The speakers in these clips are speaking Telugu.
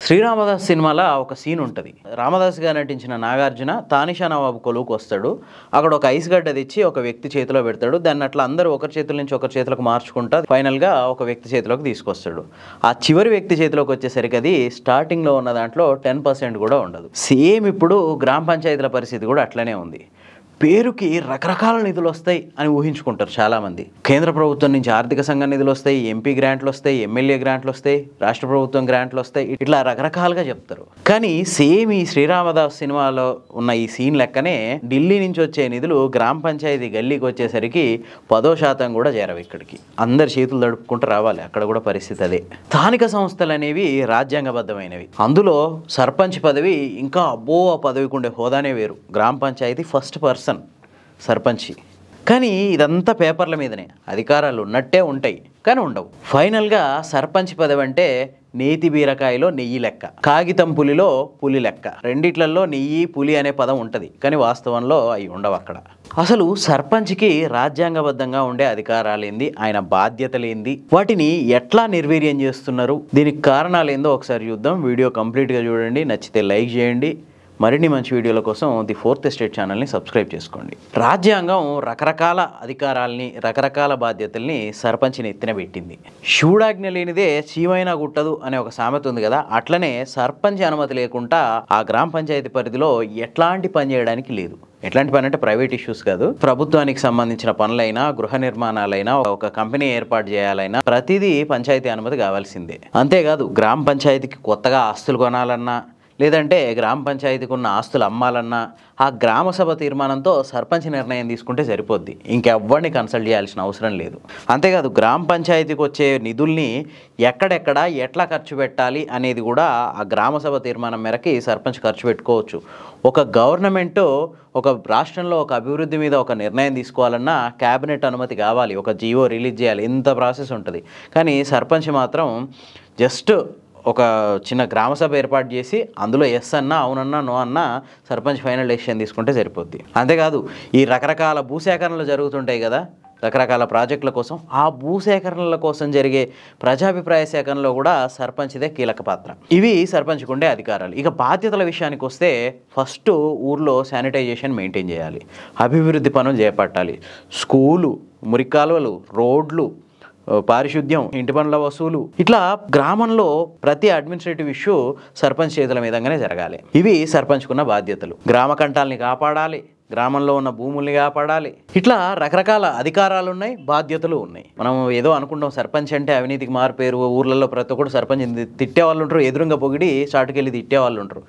శ్రీరామదాస్ సినిమాలో ఒక సీన్ ఉంటుంది. రామదాస్ గారు నటించిన నాగార్జున తానిషా నవాబు కొలువుకు వస్తాడు. అక్కడ ఒక ఐస్ గడ్డ తెచ్చి ఒక వ్యక్తి చేతిలో పెడతాడు. దాన్ని అట్లా అందరూ ఒకరి చేతుల నుంచి ఒకరి చేతులకు మార్చుకుంటా ఫైనల్గా ఒక వ్యక్తి చేతిలోకి తీసుకొస్తాడు. ఆ చివరి వ్యక్తి చేతిలోకి వచ్చేసరికి అది స్టార్టింగ్లో ఉన్న దాంట్లో 10% కూడా ఉండదు. సేమ్ ఇప్పుడు గ్రామ పంచాయతీల పరిస్థితి కూడా అట్లనే ఉంది. పేరుకి రకరకాల నిధులు వస్తాయి అని ఊహించుకుంటారు చాలామంది. కేంద్ర ప్రభుత్వం నుంచి ఆర్థిక సంఘ నిధులు వస్తాయి, ఎంపీ గ్రాంట్లు వస్తాయి, ఎమ్మెల్యే గ్రాంట్లు వస్తాయి, రాష్ట్ర ప్రభుత్వం గ్రాంట్లు వస్తాయి, ఇట్లా రకరకాలుగా చెప్తారు. కానీ సేమ్ ఈ శ్రీరామదాస్ సినిమాలో ఉన్న ఈ సీన్ లెక్కనే ఢిల్లీ నుంచి వచ్చే నిధులు గ్రామ పంచాయతీ గల్లీకి వచ్చేసరికి 10% కూడా చేరవు. ఇక్కడికి అందరు చేతులు తడుపుకుంటూ రావాలి. అక్కడ కూడా పరిస్థితి అదే. స్థానిక సంస్థలు అనేవి రాజ్యాంగబద్ధమైనవి. అందులో సర్పంచ్ పదవి ఇంకా అబ్బో ఆ పదవికి ఉండే హోదానే వేరు. గ్రామ పంచాయతీ ఫస్ట్ పర్సన్ సర్పంచి. కానీ ఇదంతా పేపర్ల మీదనే, అధికారాలు ఉన్నట్టే ఉంటాయి కానీ ఉండవు. ఫైనల్గా సర్పంచ్ పదవి అంటే నేతి బీరకాయలో నెయ్యి లెక్క, కాగితం పులిలో పులి లెక్క. రెండిట్లలో నెయ్యి పులి అనే పదం ఉంటుంది కానీ వాస్తవంలో అవి ఉండవు అక్కడ. అసలు సర్పంచ్కి రాజ్యాంగబద్ధంగా ఉండే అధికారాలు ఏంది, ఆయన బాధ్యతలు ఏంది, వాటిని ఎట్లా నిర్వీర్యం చేస్తున్నారు, దీనికి కారణాలు ఏందో ఒకసారి చూద్దాం. వీడియో కంప్లీట్గా చూడండి, నచ్చితే లైక్ చేయండి. మరిన్ని మంచి వీడియోల కోసం ది ఫోర్త్ ఎస్టేట్ ఛానల్ని సబ్స్క్రైబ్ చేసుకోండి. రాజ్యాంగం రకరకాల అధికారాలని రకరకాల బాధ్యతల్ని సర్పంచ్ని ఎత్తిన పెట్టింది. శివుడాజ్ఞ లేనిదే చీమైనా గుట్టదు అనే ఒక సామెత ఉంది కదా, అట్లనే సర్పంచ్ అనుమతి లేకుండా ఆ గ్రామ పంచాయతీ పరిధిలో ఎట్లాంటి పని చేయడానికి లేదు. ఎట్లాంటి పని అంటే ప్రైవేట్ ఇష్యూస్ కాదు, ప్రభుత్వానికి సంబంధించిన పనులైనా, గృహ నిర్మాణాలైనా, ఒక కంపెనీ ఏర్పాటు చేయాలైనా ప్రతిదీ పంచాయతీ అనుమతి కావాల్సిందే. అంతేకాదు గ్రామ పంచాయతీకి కొత్తగా ఆస్తులు కొనాలన్నా, లేదంటే గ్రామ పంచాయతీకి ఉన్న ఆస్తులు అమ్మాలన్నా ఆ గ్రామ సభ తీర్మానంతో సర్పంచ్ నిర్ణయం తీసుకుంటే సరిపోద్ది. ఇంకెవ్వరిని కన్సల్ట్ చేయాల్సిన అవసరం లేదు. అంతేకాదు గ్రామ పంచాయతీకి వచ్చే నిధుల్ని ఎక్కడెక్కడ ఎట్లా ఖర్చు పెట్టాలి అనేది కూడా ఆ గ్రామ సభ తీర్మానం మేరకి సర్పంచ్ ఖర్చు పెట్టుకోవచ్చు. ఒక గవర్నమెంట్ ఒక రాష్ట్రంలో ఒక అభివృద్ధి మీద ఒక నిర్ణయం తీసుకోవాలన్నా క్యాబినెట్ అనుమతి కావాలి, ఒక జీవో రిలీజ్ చేయాలి, ఇంత ప్రాసెస్ ఉంటుంది. కానీ సర్పంచ్ మాత్రం జస్ట్ ఒక చిన్న గ్రామసభ ఏర్పాటు చేసి అందులో ఎస్ అన్నా అవునన్నా నో అన్నా సర్పంచ్ ఫైనల్ డెసిషన్ తీసుకుంటే సరిపోద్ది. అంతేకాదు ఈ రకరకాల భూసేకరణలు జరుగుతుంటాయి కదా రకరకాల ప్రాజెక్టుల కోసం, ఆ భూసేకరణల కోసం జరిగే ప్రజాభిప్రాయ సేకరణలో కూడా సర్పంచ్దే కీలక పాత్ర. ఇవి సర్పంచ్కి ఉండే అధికారాలు. ఇక బాధ్యతల విషయానికి వస్తే ఫస్ట్ ఊర్లో శానిటైజేషన్ మెయింటైన్ చేయాలి, అభివృద్ధి పనులు చేపట్టాలి, స్కూలు, మురికాలువలు, రోడ్లు, పారిశుద్ధ్యం, ఇంటి పనుల వసూలు, ఇట్లా గ్రామంలో ప్రతి అడ్మినిస్ట్రేటివ్ ఇష్యూ సర్పంచ్ చేతుల మీదంగానే జరగాలి. ఇవి సర్పంచ్కున్న బాధ్యతలు. గ్రామ కంటాలని కాపాడాలి, గ్రామంలో ఉన్న భూముల్ని కాపాడాలి, ఇట్లా రకరకాల అధికారాలు ఉన్నాయి, బాధ్యతలు ఉన్నాయి. మనం ఏదో అనుకుంటాం సర్పంచ్ అంటే అవినీతికి మారిపోయారు, ఊర్లలో ప్రతి ఒక్కరు సర్పంచ్ తిట్టే వాళ్ళు ఉంటారు, ఎదురుగా పొగిడి చాటుకెళ్ళి తిట్టే వాళ్ళు ఉంటారు.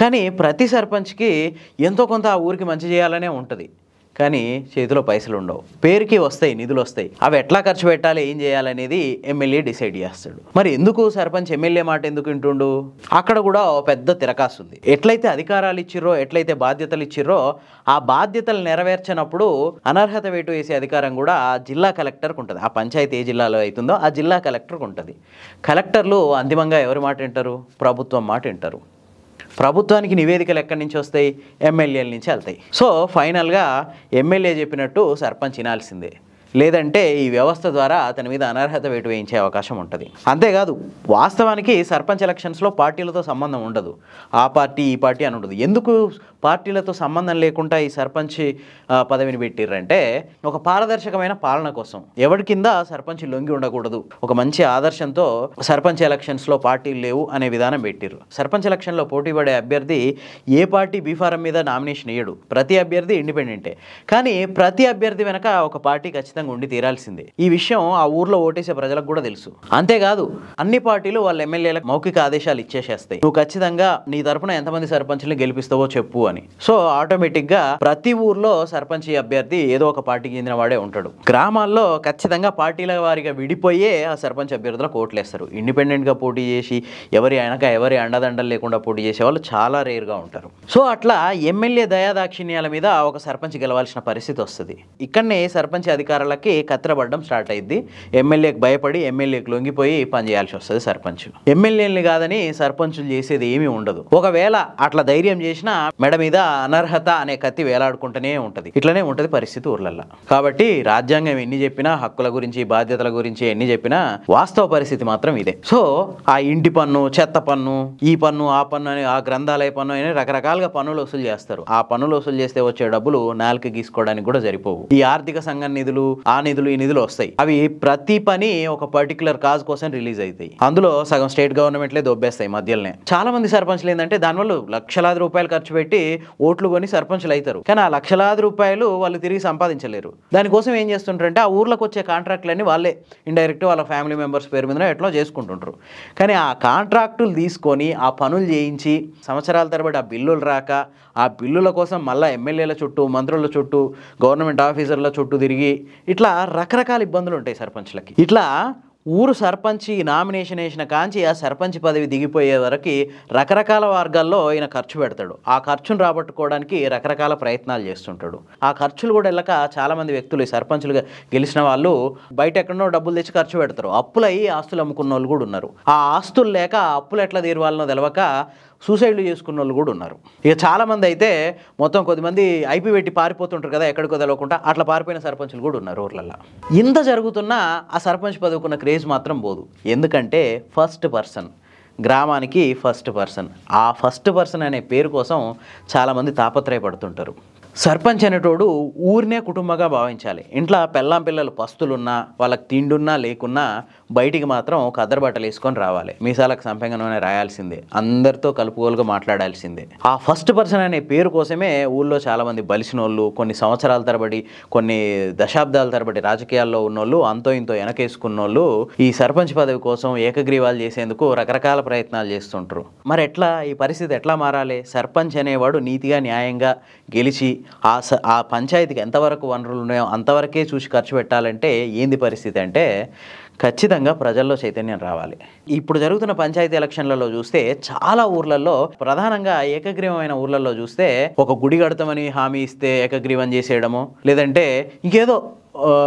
కానీ ప్రతి సర్పంచ్కి ఎంతో కొంత ఆ ఊరికి మంచి చేయాలనే ఉంటుంది. కానీ చేతిలో పైసలు ఉండవు, పేరుకి వస్తాయి, నిధులు వస్తాయి. అవి ఎట్లా ఖర్చు పెట్టాలి, ఏం చేయాలనేది ఎమ్మెల్యే డిసైడ్ చేస్తాడు. మరి ఎందుకు సర్పంచ్ ఎమ్మెల్యే మాట ఎందుకు వింటుండు? అక్కడ కూడా పెద్ద తిరకాసు ఉంది. ఎట్లయితే అధికారాలు ఇచ్చిర్రో, ఎట్లయితే బాధ్యతలు ఇచ్చిర్రో, ఆ బాధ్యతలు నెరవేర్చినప్పుడు అనర్హత వేటు వేసే అధికారం కూడా జిల్లా కలెక్టర్కి ఉంటుంది. ఆ పంచాయతీ ఏ జిల్లాలో అవుతుందో ఆ జిల్లా కలెక్టర్కి ఉంటుంది. కలెక్టర్లు అంతిమంగా ఎవరి మాట వింటారు? ప్రభుత్వం మాట వింటారు. ప్రభుత్వానికి నివేదికలు ఎక్కడి నుంచి వస్తాయి? ఎమ్మెల్యేల నుంచి వెళ్తాయి. సో ఫైనల్గా ఎమ్మెల్యే చెప్పినట్టు సర్పంచ్ వినాల్సిందే, లేదంటే ఈ వ్యవస్థ ద్వారా అతని మీద అనర్హత వేటు వేయించే అవకాశం ఉంటుంది. అంతేకాదు వాస్తవానికి సర్పంచ్ ఎలక్షన్స్లో పార్టీలతో సంబంధం ఉండదు. ఆ పార్టీ ఈ పార్టీ అని ఉండదు. ఎందుకు పార్టీలతో సంబంధం లేకుండా ఈ సర్పంచ్ పదవిని పెట్టిర్రంటే ఒక పారదర్శకమైన పాలన కోసం. ఎవరి కింద సర్పంచ్ లొంగి ఉండకూడదు, ఒక మంచి ఆదర్శంతో సర్పంచ్ ఎలక్షన్స్లో పార్టీలు లేవు అనే విధానం పెట్టిర్రు. సర్పంచ్ ఎలక్షన్లో పోటీ పడే అభ్యర్థి ఏ పార్టీ బీఫారం మీద నామినేషన్ ఇయ్యడు, ప్రతి అభ్యర్థి ఇండిపెండెంటే. కానీ ప్రతి అభ్యర్థి వెనక ఒక పార్టీ ఖచ్చితంగా ఉండి తీరాల్సిందే. ఈ విషయం ఆ ఊర్లో ఓటేసే ప్రజలకు కూడా తెలుసు. అంతేకాదు అన్ని పార్టీలు వాళ్ళ ఎమ్మెల్యేలకు మౌఖిక ఆదేశాలు ఇచ్చేసేస్తాయి, నువ్వు ఖచ్చితంగా నీ తరపున ఎంతమంది సర్పంచ్ని గెలిపిస్తావో చెప్పు అని. సో ఆటోమేటిక్గా ప్రతి ఊర్లో సర్పంచ్ అభ్యర్థి ఏదో ఒక పార్టీకి చెందిన వాడే ఉంటాడు. గ్రామాల్లో ఖచ్చితంగా పార్టీల వారిగా విడిపోయే ఆ సర్పంచ్ అభ్యర్థులకు ఓట్లేస్తారు. ఇండిపెండెంట్గా పోటీ చేసి ఎవరి అండదండలు లేకుండా పోటీ చేసే వాళ్ళు చాలా రేర్గా ఉంటారు. సో అట్లా ఎమ్మెల్యే దయాదాక్షిణ్యాల మీద ఒక సర్పంచ్ గెలవాల్సిన పరిస్థితి వస్తుంది. ఇక్కడనే సర్పంచ్ అధికారాల కళ్ళకి కత్తిరబడ్డం స్టార్ట్ అయింది. ఎమ్మెల్యేకి భయపడి ఎమ్మెల్యేకి లొంగిపోయి పనిచేయాల్సి వస్తుంది సర్పంచ్. ఎమ్మెల్యేని కాదని సర్పంచులు చేసేది ఏమీ ఉండదు. ఒకవేళ అట్లా ధైర్యం చేసినా మెడ మీద అనర్హత అనే కత్తి వేలాడుకుంటూనే ఉంటుంది. ఇట్లనే ఉంటుంది పరిస్థితి ఊర్లల్లో. కాబట్టి రాజ్యాంగం ఎన్ని చెప్పినా, హక్కుల గురించి బాధ్యతల గురించి ఎన్ని చెప్పినా వాస్తవ పరిస్థితి మాత్రం ఇదే. సో ఆ ఇంటి పన్ను, చెత్త పన్ను, ఈ పన్ను, ఆ పన్ను అని, ఆ గ్రంథాలయ పన్ను అని రకరకాలుగా పన్నులు వసూలు చేస్తారు. ఆ పన్నులు వసూలు చేస్తే వచ్చే డబ్బులు నాలుక గీసుకోవడానికి కూడా సరిపోవు. ఈ ఆర్థిక సంఘం నిధులు, ఆ నిధులు, ఈ నిధులు వస్తాయి. అవి ప్రతి పని ఒక పర్టికులర్ కాజ్ కోసం రిలీజ్ అవుతాయి. అందులో సగం స్టేట్ గవర్నమెంట్లే దొబ్బేస్తాయి మధ్యలోనే. చాలా మంది సర్పంచ్లు ఏంటంటే దానివల్ల లక్షలాది రూపాయలు ఖర్చు పెట్టి ఓట్లు కొని సర్పంచ్లు అవుతారు. కానీ ఆ లక్షలాది రూపాయలు వాళ్ళు తిరిగి సంపాదించలేరు. దానికోసం ఏం చేస్తుంటారంటే ఆ ఊర్లోకి వచ్చే కాంట్రాక్టులన్నీ వాళ్ళే ఇండైరెక్ట్ వాళ్ళ ఫ్యామిలీ మెంబర్స్ పేరు మీద ఎట్లా చేసుకుంటుంటారు. కానీ ఆ కాంట్రాక్టులు తీసుకొని ఆ పనులు చేయించి సంవత్సరాల తరబడి ఆ బిల్లులు రాక, ఆ బిల్లుల కోసం మళ్ళీ ఎమ్మెల్యేల చుట్టూ, మంత్రుల చుట్టూ, గవర్నమెంట్ ఆఫీసర్ల చుట్టూ తిరిగి ఇట్లా రకరకాల ఇబ్బందులు ఉంటాయి సర్పంచ్లకి. ఇట్లా ఊరు సర్పంచి నామినేషన్ వేసిన కాంచి ఆ సర్పంచ్ పదవి దిగిపోయే వరకు రకరకాల మార్గాల్లో ఈయన ఖర్చు పెడతాడు. ఆ ఖర్చును రాబట్టుకోవడానికి రకరకాల ప్రయత్నాలు చేస్తుంటాడు. ఆ ఖర్చులు కూడా వెళ్ళక చాలామంది వ్యక్తులు ఈ సర్పంచులుగా గెలిచిన వాళ్ళు బయట ఎక్కడనో డబ్బులు తెచ్చి ఖర్చు పెడతారు. అప్పులయ్యి ఆస్తులు అమ్ముకున్న వాళ్ళు కూడా ఉన్నారు. ఆ ఆస్తులు లేక ఆ అప్పులు ఎట్లా తీరవాలనో తెలవక సూసైడ్లు చేసుకున్న వాళ్ళు కూడా ఉన్నారు. ఇక చాలామంది అయితే మొత్తం కొద్దిమంది ఐపీ పెట్టి పారిపోతుంటారు కదా, ఎక్కడికో తెలవకుండా అట్లా పారిపోయిన సర్పంచులు కూడా ఉన్నారు ఊర్లలో. ఇంత జరుగుతున్నా ఆ సర్పంచ్ పదవికున్న క్రేజ్ మాత్రం పోదు. ఎందుకంటే ఫస్ట్ పర్సన్, గ్రామానికి ఫస్ట్ పర్సన్. ఆ ఫస్ట్ పర్సన్ అనే పేరు కోసం చాలామంది తాపత్రయపడుతుంటారు. సర్పంచ్ అనేటోడు ఊరినే కుటుంబంగా భావించాలి. ఇంట్లో పెళ్ళాం పిల్లలు పస్తులున్నా, వాళ్ళకి తిండున్నా లేకున్నా బయటికి మాత్రం కద్దరు బట్టలు వేసుకొని రావాలి. మీసాలకు సంపెంగనూనె రాయాల్సిందే, అందరితో కలుపుకోలుగా మాట్లాడాల్సిందే. ఆ ఫస్ట్ పర్సన్ అనే పేరు కోసమే ఊళ్ళో చాలామంది బలిసినోళ్ళు, కొన్ని సంవత్సరాల తరబడి, కొన్ని దశాబ్దాల తరబడి రాజకీయాల్లో ఉన్నోళ్ళు, అంతో ఇంతో వెనకేసుకున్నోళ్ళు ఈ సర్పంచ్ పదవి కోసం ఏకగ్రీవాలు చేసేందుకు రకరకాల ప్రయత్నాలు చేస్తుంటారు. మరి ఎట్లా ఈ పరిస్థితి ఎట్లా మారాలి? సర్పంచ్ అనేవాడు నీతిగా, న్యాయంగా గెలిచి ఆ పంచాయతీకి ఎంతవరకు వనరులు ఉన్నాయో అంతవరకే చూసి ఖర్చు పెట్టాలంటే ఏంది పరిస్థితి అంటే ఖచ్చితంగా ప్రజల్లో చైతన్యం రావాలి. ఇప్పుడు జరుగుతున్న పంచాయతీ ఎలక్షన్లలో చూస్తే చాలా ఊర్లలో, ప్రధానంగా ఏకగ్రీవమైన ఊర్లలో చూస్తే ఒక గుడి కడతామని హామీ ఇస్తే ఏకగ్రీవం చేసేయడము, లేదంటే ఇంకేదో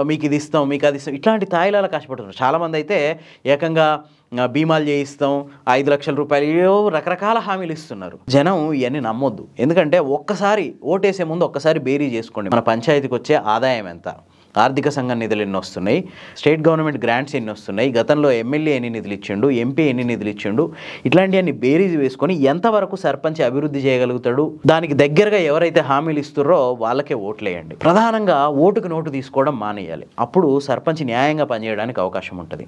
మీకు ఇది ఇస్తాం, మీకు అది ఇస్తాం, ఇట్లాంటి తాయిలాల కష్టపడుతున్నారు. చాలామంది అయితే ఏకంగా బీమాలు చేయిస్తాం, 5 లక్షల రూపాయలు, ఏవో రకరకాల హామీలు ఇస్తున్నారు. జనం ఇవన్నీ నమ్మొద్దు. ఎందుకంటే ఒక్కసారి ఓటేసే ముందు ఒక్కసారి బేరీ చేసుకోండి. మన పంచాయతీకి వచ్చే ఆదాయం ఎంత, ఆర్థిక సంఘం నిధులు ఎన్ని వస్తున్నాయి, స్టేట్ గవర్నమెంట్ గ్రాంట్స్ ఎన్ని వస్తున్నాయి, గతంలో ఎమ్మెల్యే ఎన్ని నిధులు ఇచ్చిండు, ఎంపీ ఎన్ని నిధులు ఇచ్చిండు, ఇట్లాంటివన్నీ బేరీజ్ వేసుకొని ఎంతవరకు సర్పంచ్ అభివృద్ధి చేయగలుగుతాడు, దానికి దగ్గరగా ఎవరైతే హామీలు ఇస్తున్నారో వాళ్ళకే ఓట్లేయండి. ప్రధానంగా ఓటుకు నోటు తీసుకోవడం మానేయాలి. అప్పుడు సర్పంచ్ న్యాయంగా పనిచేయడానికి అవకాశం ఉంటుంది.